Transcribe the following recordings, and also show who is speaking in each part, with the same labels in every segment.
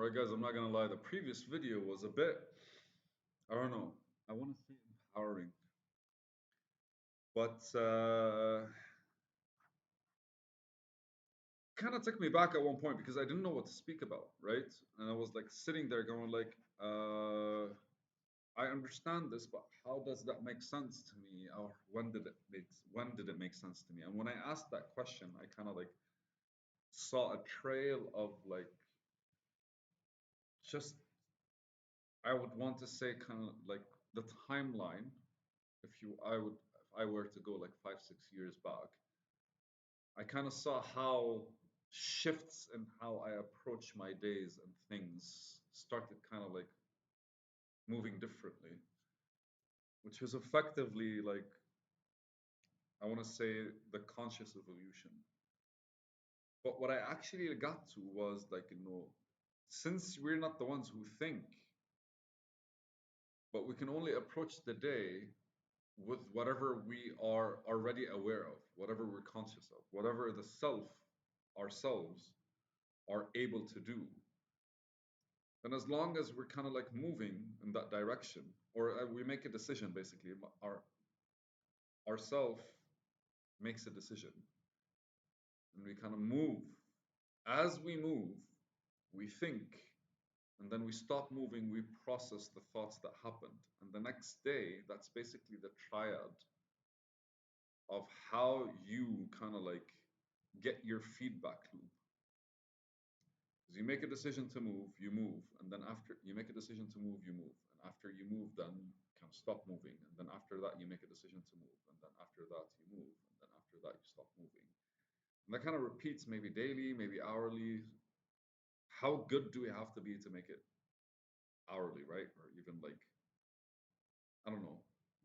Speaker 1: Alright guys, I'm not gonna lie, the previous video was a bit, I don't know, I want to say empowering. But kind of took me back at one point because I didn't know what to speak about, right? And I was like sitting there going like, I understand this, but how does that make sense to me? Or when did it make sense to me? And when I asked that question, I kind of like saw a trail of like just I would want to say kind of like the timeline. If I were to go like 5, 6 years back, I kind of saw how shifts in how I approach my days and things started kind of like moving differently, which was effectively like I want to say the conscious evolution. But what I actually got to was like, since we're not the ones who think, but we can only approach the day with whatever we are already aware of, whatever we're conscious of, whatever the self, ourselves, are able to do. And as long as we're kind of like moving in that direction, or we make a decision basically, our self makes a decision, and we kind of move. As we move, we think, and then we stop moving, we process the thoughts that happened. And the next day, that's basically the triad of how you kind of like get your feedback loop. Because you make a decision to move, you move, and then after you make a decision to move, you move, and after you move, then kind of stop moving, and then after that, you make a decision to move, and then after that, you move, and then after that, you stop moving. And that kind of repeats maybe daily, maybe hourly. How good do we have to be to make it hourly, right? Or even like, I don't know,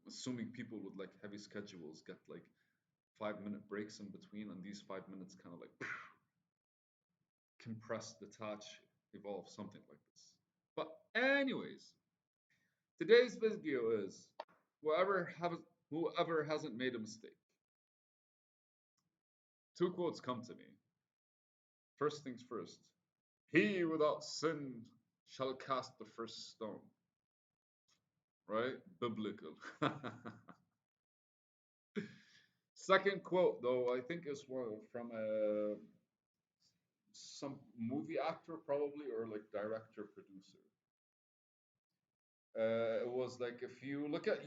Speaker 1: assuming people with like heavy schedules get like 5 minute breaks in between, and these 5 minutes kind of like compress, detach, evolve, something like this. But anyways, today's video is whoever hasn't made a mistake. Two quotes come to me. First things first. He without sin shall cast the first stone. Right? Biblical. Second quote, though, I think is from some movie actor, probably, or like director, producer. It was like if you look at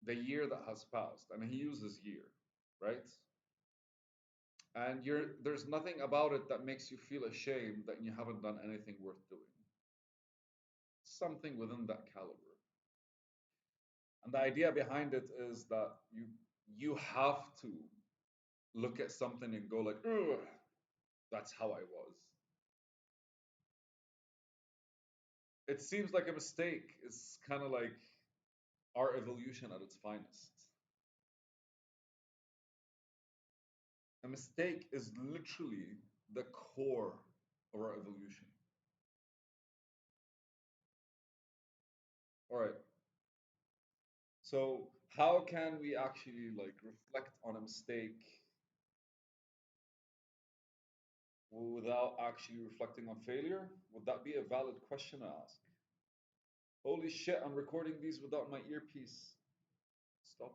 Speaker 1: the year that has passed, and he uses year, right? And there's nothing about it that makes you feel ashamed that you haven't done anything worth doing. Something within that caliber. And the idea behind it is that you have to look at something and go like, ugh, that's how I was. It seems like a mistake. It's kind of like our evolution at its finest. A mistake is literally the core of our evolution. All right. So how can we actually like reflect on a mistake without actually reflecting on failure? Would that be a valid question to ask? Holy shit, I'm recording these without my earpiece. Stop.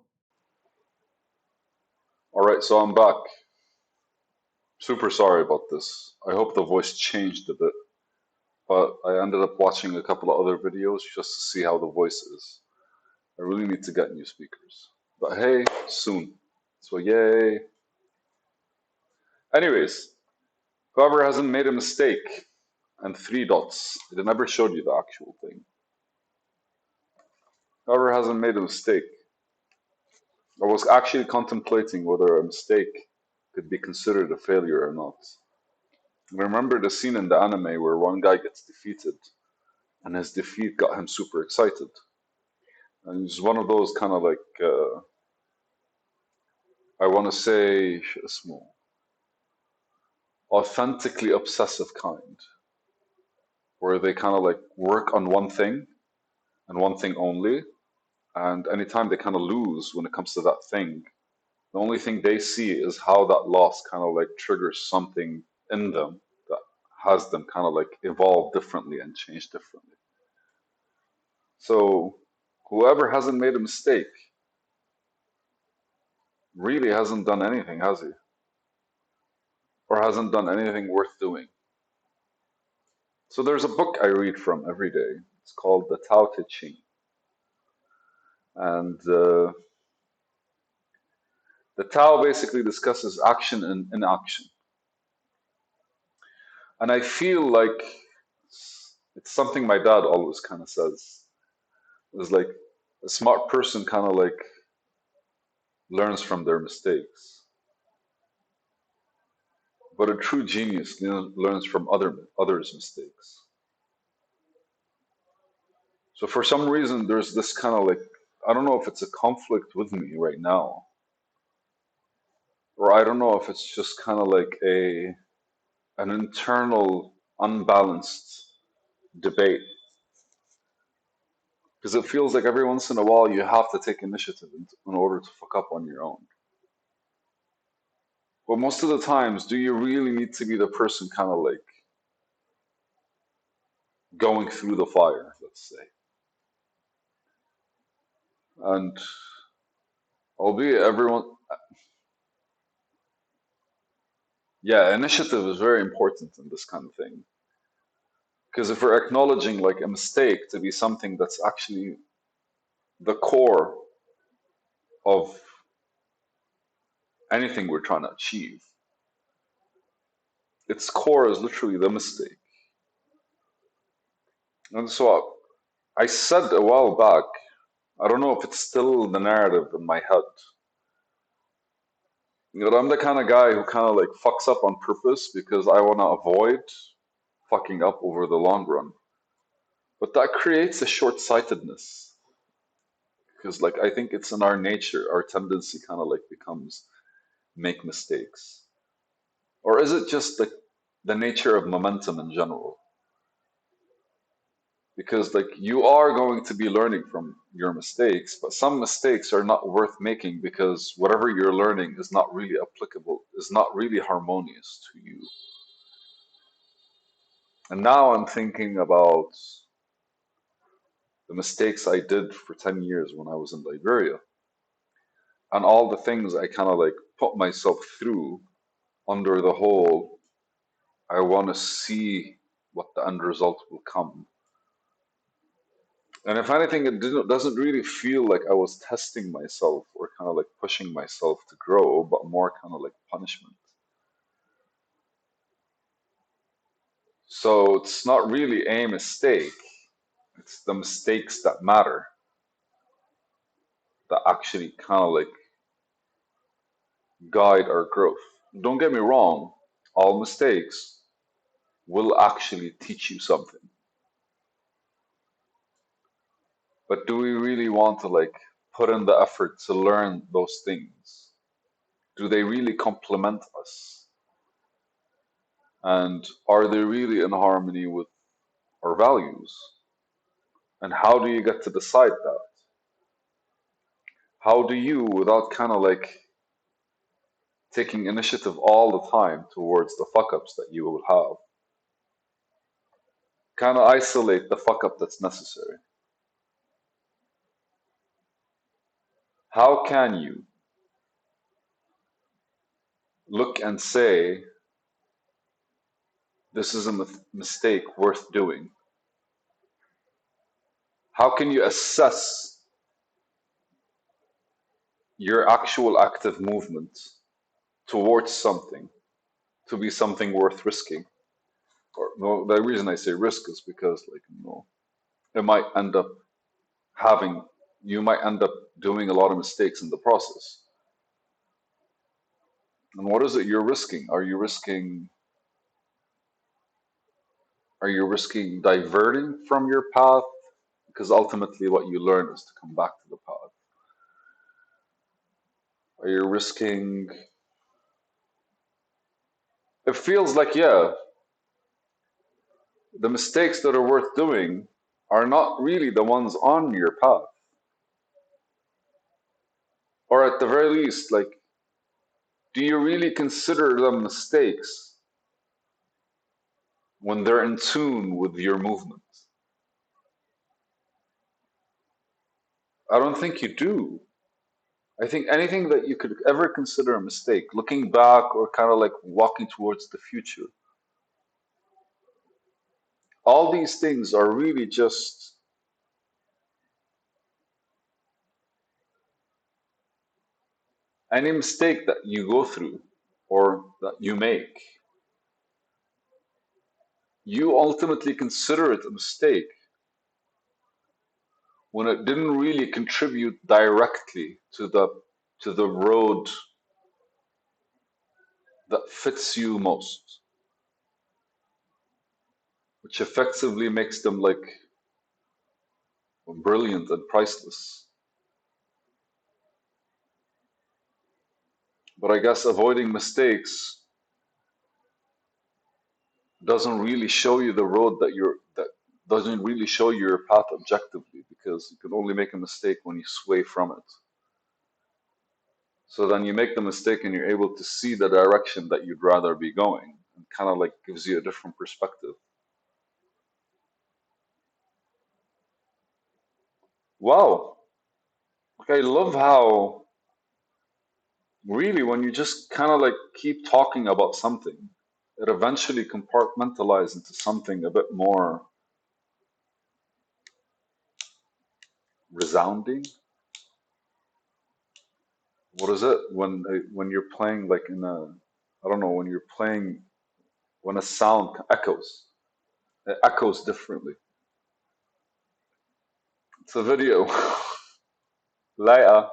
Speaker 2: All right, so I'm back. Super sorry about this. I hope the voice changed a bit, but I ended up watching a couple of other videos just to see how the voice is. I really need to get new speakers. But hey, soon. So yay. Anyways, whoever hasn't made a mistake, and 3 dots. It never showed you the actual thing. Whoever hasn't made a mistake. I was actually contemplating whether a mistake could be considered a failure or not. Remember the scene in the anime where one guy gets defeated and his defeat got him super excited. And he's one of those kind of like, I want to say, small, authentically obsessive kind, where they kind of like work on one thing and one thing only. And anytime they kind of lose when it comes to that thing, the only thing they see is how that loss kind of like triggers something in them that has them kind of like evolve differently and change differently. So whoever hasn't made a mistake really hasn't done anything, has he? Or hasn't done anything worth doing. So there's a book I read from every day. It's called the Tao Te Ching. And the Tao basically discusses action and inaction. And I feel like it's something my dad always kind of says. Is like a smart person kind of like learns from their mistakes, but a true genius learns from others' mistakes. So for some reason, there's this kind of like, I don't know if it's a conflict with me right now, or I don't know if it's just kind of like an internal unbalanced debate, because it feels like every once in a while you have to take initiative in order to fuck up on your own. But most of the times, do you really need to be the person kind of like going through the fire, let's say? And albeit everyone, yeah, initiative is very important in this kind of thing. Because if we're acknowledging like a mistake to be something that's actually the core of anything we're trying to achieve, its core is literally the mistake. And so I said a while back, I don't know if it's still the narrative in my head. You know, I'm the kind of guy who kind of like fucks up on purpose because I want to avoid fucking up over the long run. But that creates a short-sightedness because, like, I think it's in our nature, our tendency kind of like becomes make mistakes. Or is it just the nature of momentum in general? Because, like, you are going to be learning from your mistakes, but some mistakes are not worth making because whatever you're learning is not really applicable, is not really harmonious to you. And now I'm thinking about the mistakes I did for 10 years when I was in Liberia and all the things I kind of like put myself through under the whole, I want to see what the end result will come. And if anything, doesn't really feel like I was testing myself or kind of like pushing myself to grow, but more kind of like punishment. So it's not really a mistake, it's the mistakes that matter that actually kind of like guide our growth. Don't get me wrong, all mistakes will actually teach you something. But do we really want to like put in the effort to learn those things? Do they really complement us? And are they really in harmony with our values? And how do you get to decide that? How do you, without kind of like taking initiative all the time towards the fuck ups that you will have, kind of isolate the fuck up that's necessary? How can you look and say, this is a mistake worth doing? How can you assess your actual active movement towards something to be something worth risking? Or no, the reason I say risk is because, like, you know, it might end up having, you might end up doing a lot of mistakes in the process. And what is it you're risking? Are you risking diverting from your path? Because ultimately what you learn is to come back to the path. Are you risking, it feels like, yeah, the mistakes that are worth doing are not really the ones on your path. Or at the very least, like, do you really consider them mistakes when they're in tune with your movement? I don't think you do. I think anything that you could ever consider a mistake, looking back or kind of like walking towards the future, all these things are really just any mistake that you go through or that you make. You ultimately consider it a mistake when it didn't really contribute directly to the road that fits you most, which effectively makes them like brilliant and priceless. But I guess avoiding mistakes doesn't really show you the road that doesn't really show you your path objectively, because you can only make a mistake when you sway from it. So then you make the mistake and you're able to see the direction that you'd rather be going, and kind of like gives you a different perspective. Wow. Okay, I love how really when you just kind of like keep talking about something, it eventually compartmentalizes into something a bit more resounding. What is it when you're playing like in a, I don't know, when you're playing when a sound echoes, it echoes differently. It's a video. Later.